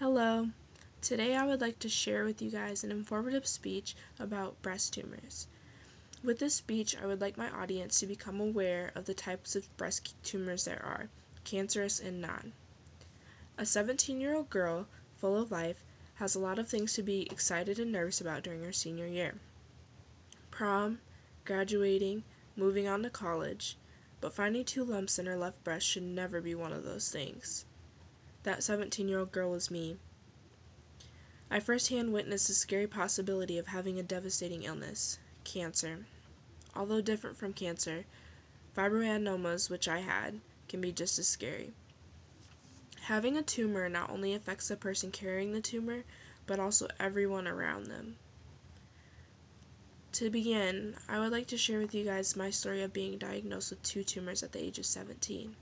Hello. Today I would like to share with you guys an informative speech about breast tumors. With this speech, I would like my audience to become aware of the types of breast tumors there are, cancerous and non. A 17-year-old girl, full of life, has a lot of things to be excited and nervous about during her senior year. Prom, graduating, moving on to college, but finding 2 lumps in her left breast should never be one of those things. That 17-year-old girl was me. I firsthand witnessed the scary possibility of having a devastating illness, cancer. Although different from cancer, fibroadenomas, which I had, can be just as scary. Having a tumor not only affects the person carrying the tumor, but also everyone around them. To begin, I would like to share with you guys my story of being diagnosed with 2 tumors at the age of 17.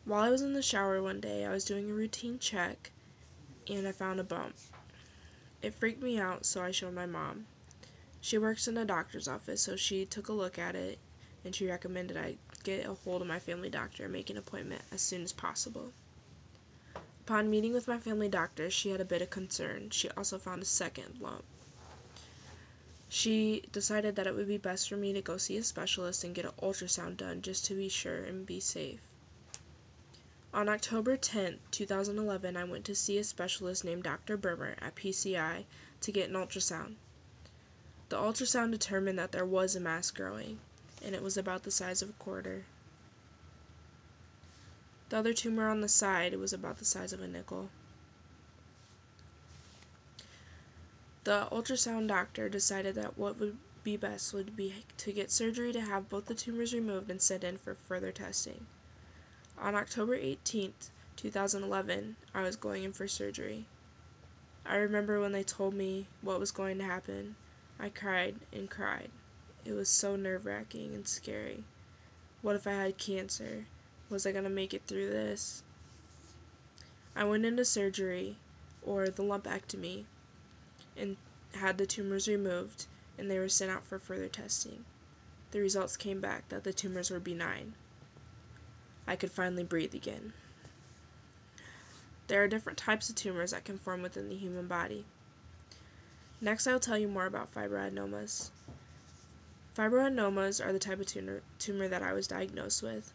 While I was in the shower one day, I was doing a routine check, and I found a bump. It freaked me out, so I showed my mom. She works in a doctor's office, so she took a look at it, and she recommended I get a hold of my family doctor and make an appointment as soon as possible. Upon meeting with my family doctor, she had a bit of concern. She also found a second lump. She decided that it would be best for me to go see a specialist and get an ultrasound done just to be sure and be safe. On October 10, 2011, I went to see a specialist named Dr. Burmer at PCI to get an ultrasound. The ultrasound determined that there was a mass growing, and it was about the size of a quarter. The other tumor on the side was about the size of a nickel. The ultrasound doctor decided that what would be best would be to get surgery to have both the tumors removed and sent in for further testing. On October 18, 2011, I was going in for surgery. I remember when they told me what was going to happen, I cried and cried. It was so nerve-wracking and scary. What if I had cancer? Was I going to make it through this? I went into surgery, or the lumpectomy, and had the tumors removed, and they were sent out for further testing. The results came back that the tumors were benign. I could finally breathe again. There are different types of tumors that can form within the human body. Next, I will tell you more about fibroadenomas. Fibroadenomas are the type of tumor that I was diagnosed with.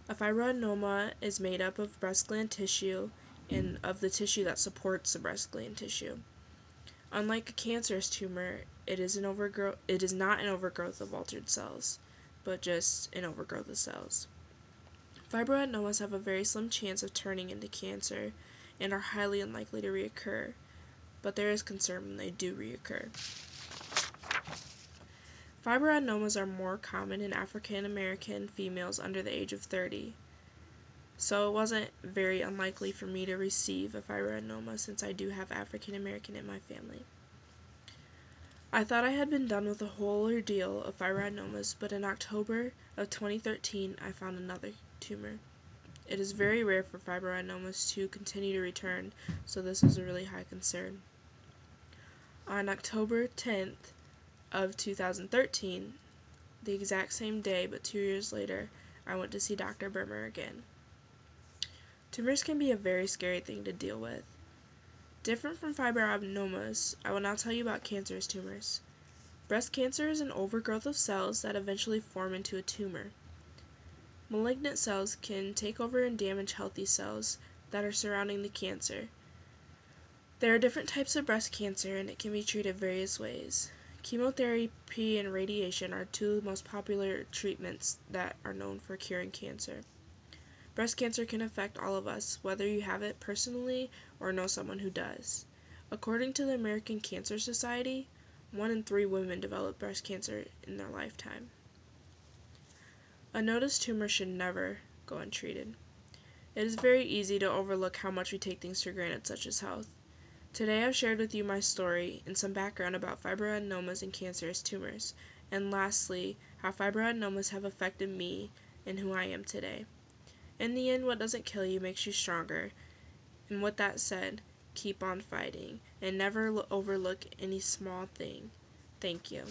A fibroadenoma is made up of breast gland tissue and of the tissue that supports the breast gland tissue. Unlike a cancerous tumor, it is not an overgrowth of altered cells, but just an overgrowth of cells. Fibroadenomas have a very slim chance of turning into cancer and are highly unlikely to reoccur, but there is concern when they do reoccur. Fibroadenomas are more common in African American females under the age of 30, so it wasn't very unlikely for me to receive a fibroadenoma since I do have African American in my family. I thought I had been done with the whole ordeal of fibroadenomas, but in October of 2013 I found another tumor. It is very rare for fibroadenomas to continue to return, so this is a really high concern. On October 10th of 2013, the exact same day but 2 years later, I went to see Dr. Burmer again. Tumors can be a very scary thing to deal with. Different from fibroadenomas, I will now tell you about cancerous tumors. Breast cancer is an overgrowth of cells that eventually form into a tumor. Malignant cells can take over and damage healthy cells that are surrounding the cancer. There are different types of breast cancer, and it can be treated various ways. Chemotherapy and radiation are 2 of the most popular treatments that are known for curing cancer. Breast cancer can affect all of us, whether you have it personally or know someone who does. According to the American Cancer Society, 1 in 3 women develop breast cancer in their lifetime. A noticed tumor should never go untreated. It is very easy to overlook how much we take things for granted, such as health. Today I've shared with you my story and some background about fibroadenomas and cancerous tumors, and lastly, how fibroadenomas have affected me and who I am today. In the end, what doesn't kill you makes you stronger, and with that said, keep on fighting, and never overlook any small thing. Thank you.